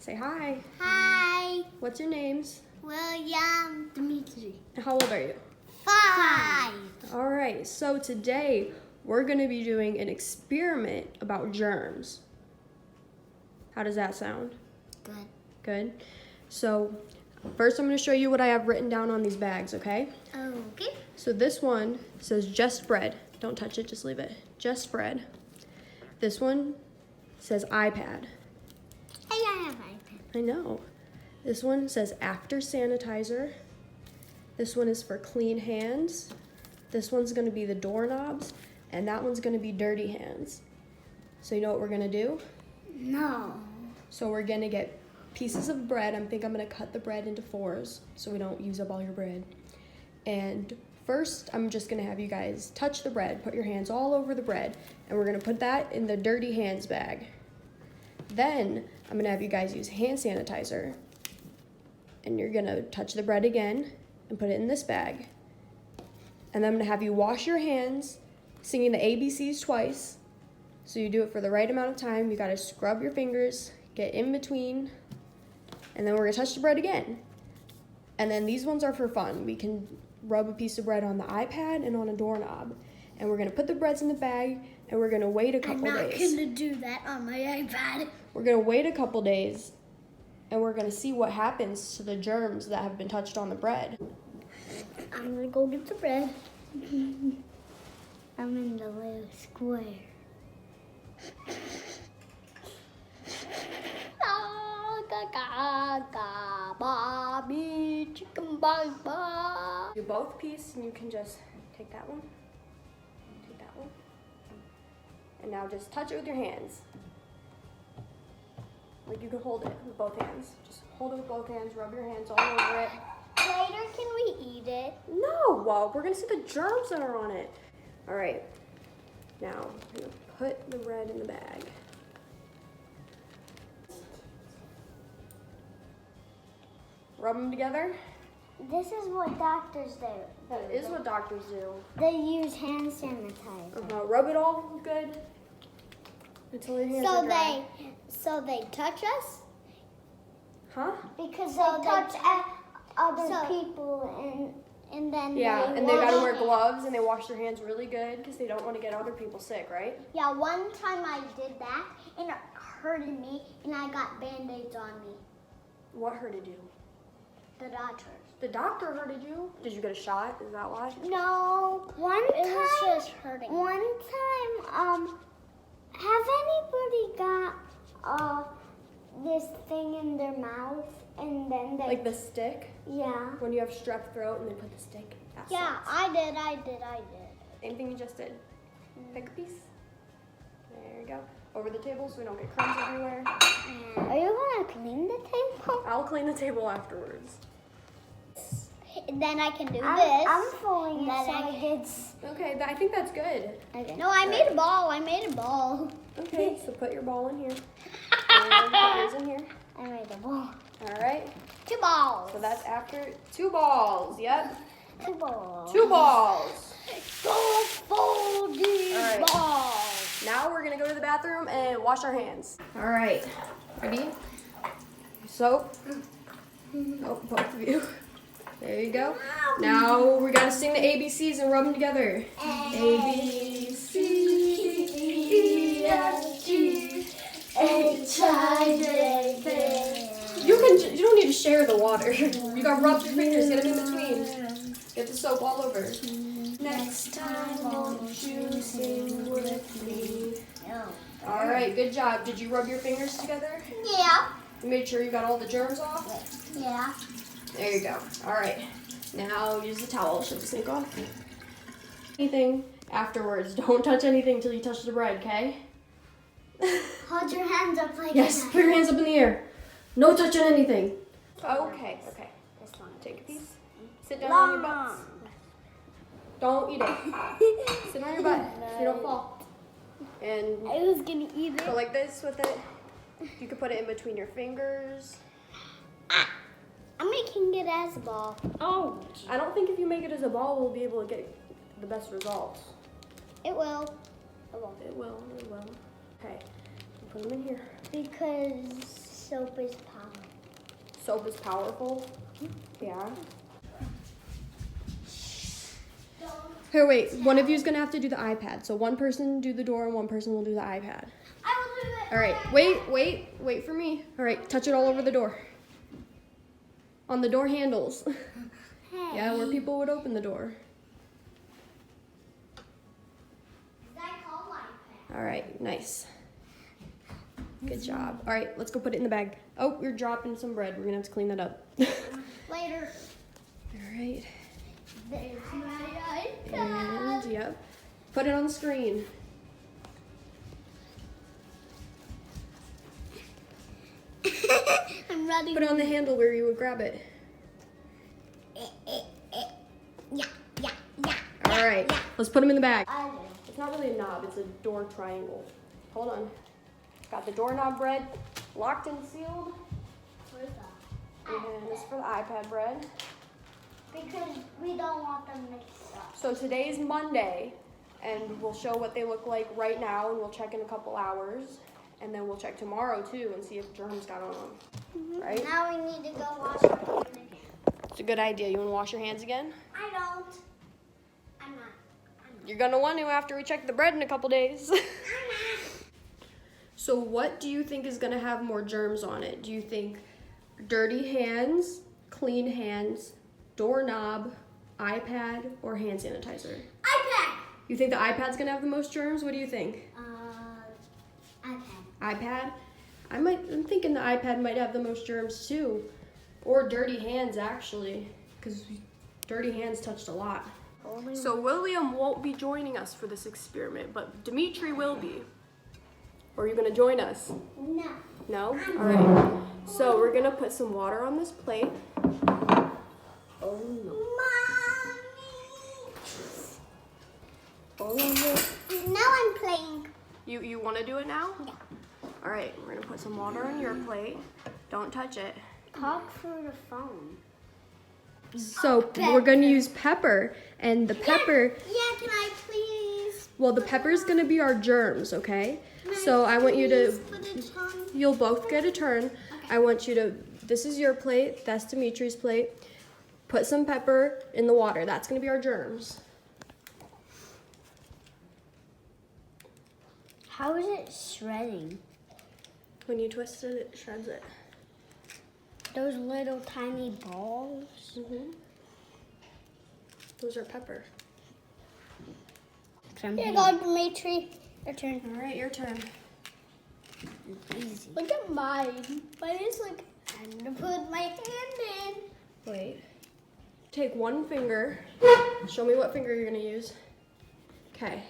Say hi. Hi. What's your names? William. Dimitri. How old are you? 5. All right, so today we're gonna be doing an experiment about germs. How does that sound? Good. Good. So first I'm gonna show you what I have written down on these bags, okay? Okay. So this one says just bread. Don't touch it, just leave it. Just bread. This one says iPad. Hey, I have iPad. I know. This one says after sanitizer. This one is for clean hands. This one's gonna be the doorknobs, and that one's gonna be dirty hands. So you know what we're gonna do? No. So we're gonna get pieces of bread. I'm gonna cut the bread into 4s so we don't use up all your bread. And first, I'm just gonna have you guys touch the bread, put your hands all over the bread, and we're gonna put that in the dirty hands bag. Then, I'm gonna have you guys use hand sanitizer, and you're gonna touch the bread again and put it in this bag. And then I'm gonna have you wash your hands, singing the ABCs twice. So you do it for the right amount of time. You gotta scrub your fingers, get in between, and then we're gonna touch the bread again. And then these ones are for fun. We can rub a piece of bread on the iPad and on a doorknob. And we're gonna put the breads in the bag, and we're gonna wait a couple days. I'm not gonna do that on my iPad. We're gonna wait a couple days, and we're gonna see what happens to the germs that have been touched on the bread. I'm gonna go get the bread. I'm in the little square. Bobby, chicken baba. Do both pieces, and you can just take that one, take that one, and now just touch it with your hands. Like you can hold it with both hands. Just hold it with both hands, rub your hands all over it. Later, can we eat it? No, well, we're gonna see the germs that are on it. All right, now I'm gonna put the bread in the bag. Rub them together. This is what doctors do. That is what doctors do. They use hand sanitizer. Rub it all good until your hands are dry. So they touch us? Huh? Because they touch other people and then Yeah, they and they gotta wear wash gloves and they wash their hands really good because they don't want to get other people sick, right? Yeah, one time I did that and it hurted me and I got Band-Aids on me. What hurted you? The doctors. The doctor hurted you? Did you get a shot? Is that why? No, it was just hurting. One time, have anybody got this thing in their mouth and then they... Like the stick? Yeah. When you have strep throat and they put the stick? That Yeah, sucks. I did. Same thing you just did. Pick a piece. There you go. Over the table so we don't get crumbs everywhere. Are you gonna clean the table? I'll clean the table afterwards. And then I can do this. I'm folding Okay, I think that's good. Okay. No, I made a ball. Okay, so put your ball in here. And put yours in here. I made a ball. All right. 2 balls. So that's after 2 balls. Yep. 2 balls. 2 balls. Go fold these All right. balls. Now we're gonna go to the bathroom and wash our hands. All right. Ready? Soap. Oh, both of you. There you go. Now we gotta sing the ABCs and rub them together. A, B, C, D, E, F, G, H, I, J, K. You don't need to share the water. You gotta rub your fingers, get them in between. Get the soap all over. Next time, won't you sing with me? All right, good job. Did you rub your fingers together? Yeah. You made sure you got all the germs off? Yeah. There you go. All right. Now use the towel. Shut the sink off. Anything afterwards. Don't touch anything until you touch the bread, okay? Hold your hands up like Yes, that. put your hands up in the air. No touching anything. Okay. This one. Take a piece. Sit down on your butts. Don't eat it. Sit on your butt so you don't fall. And I was gonna eat go it. like this with it. You can put it in between your fingers. I'm making it as a ball. Oh. I don't think if you make it as a ball, we'll be able to get the best results. It will. It will. Okay. Put them in here. Because soap is powerful. Soap is powerful? Yeah. Here, wait. One of you is going to have to do the iPad. So one person do the door and one person will do the iPad. I will do it. All right. Wait for me. All right. Touch it all over the door. On the door handles. Hey. Yeah, where people would open the door. Is that called iPad? All right. Nice. Good job. All right. Let's go put it in the bag. Oh, you're dropping some bread. We're going to have to clean that up. Later. All right. There's my iPad. And, yep. Put it on the screen. I'm ready. Put it on the handle where you would grab it. Yeah. All right. Let's put them in the bag. I do. It's not really a knob. It's a door triangle. Hold on. Got the doorknob bread locked and sealed. Where's that? And this is for the iPad bread. Because we don't want them mixed up. So today's Monday, and we'll show what they look like right now, and we'll check in a couple hours. And then we'll check tomorrow too and see if germs got on them. Right? Now we need to go wash our hands again. It's a good idea. You want to wash your hands again? I don't. I'm not. You're going to want to after we check the bread in a couple days. So what do you think is going to have more germs on it? Do you think dirty hands, clean hands, doorknob, iPad, or hand sanitizer? iPad. You think the iPad's going to have the most germs? What do you think? iPad. iPad? I'm thinking the iPad might have the most germs too. Or dirty hands, actually, because dirty hands touched a lot. So William won't be joining us for this experiment, but Dimitri will be. Or are you going to join us? No. No? All right. So we're going to put some water on this plate. Oh, no. Mommy. Oh, Now I'm playing. You want to do it now? Yeah. All right. We're going to put some water on your plate. Don't touch it. Talk through the phone. So we're going to use pepper, and the pepper, Yeah, can I please? well, the pepper is going to be our germs, okay? So I want you to, Put it on. you'll both get a turn. I want you to, this is your plate, that's Dimitri's plate. Put some pepper in the water. That's going to be our germs. How is it shredding? When you twist it, it shreds it. Those little tiny balls. Mm-hmm. Those are pepper. Here you go, Dimitri. Your turn. All right, your turn. Easy. Look at mine. Mine is like, I'm gonna put my hand in. Wait. Take one finger. Show me what finger you're going to use. Okay.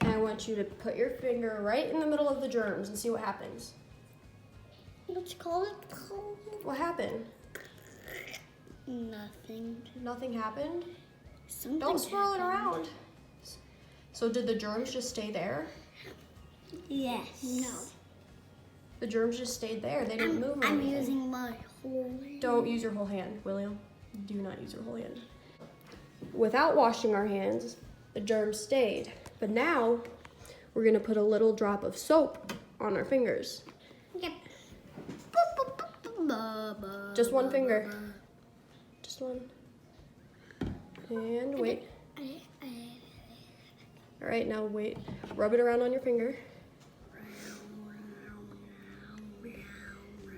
And I want you to put your finger right in the middle of the germs and see what happens. Let's call it. What happened? Nothing. Nothing happened? Something Don't swirl it happened. around. So did the germs just stay there? Yes. No. The germs just stayed there. They didn't move or I'm anything. using my whole hand. Don't use your whole hand, William. Do not use your whole hand. Without washing our hands, the germs stayed. But now, we're going to put a little drop of soap on our fingers. Yep. Just one finger. Just one. And wait. All right, now wait. Rub it around on your finger.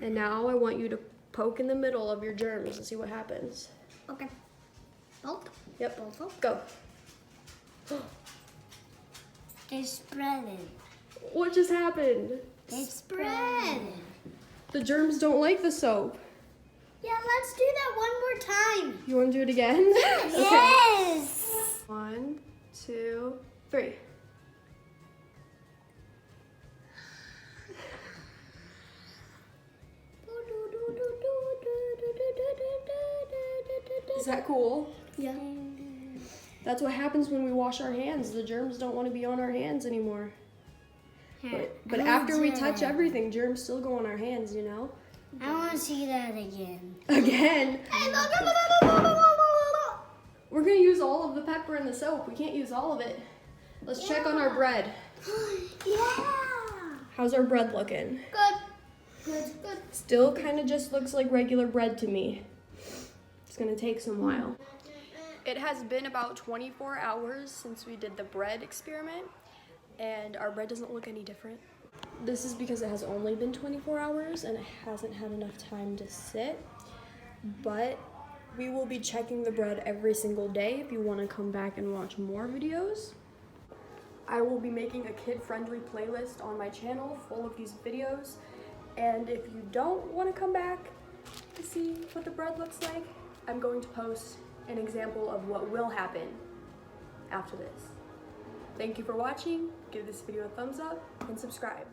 And now I want you to poke in the middle of your germs and see what happens. Okay. Both? Yep. Both? Go. They spreaded. What just happened? They spread. The germs don't like the soap. Yeah, let's do that one more time. You want to do it again? Yes. 1, 2, 3. Is that cool? Yeah. That's what happens when we wash our hands. The germs don't want to be on our hands anymore. But after we touch everything, germs still go on our hands, you know? I want to see that again. Again? We're going to use all of the pepper and the soap. We can't use all of it. Let's check on our bread. Yeah. How's our bread looking? Good. Good. Good. Still kind of just looks like regular bread to me. It's gonna take some while. It has been about 24 hours since we did the bread experiment, and our bread doesn't look any different. This is because it has only been 24 hours and it hasn't had enough time to sit, but we will be checking the bread every single day if you want to come back and watch more videos. I will be making a kid-friendly playlist on my channel full of these videos, and if you don't want to come back to see what the bread looks like, I'm going to post an example of what will happen after this. Thank you for watching. Give this video a thumbs up and subscribe.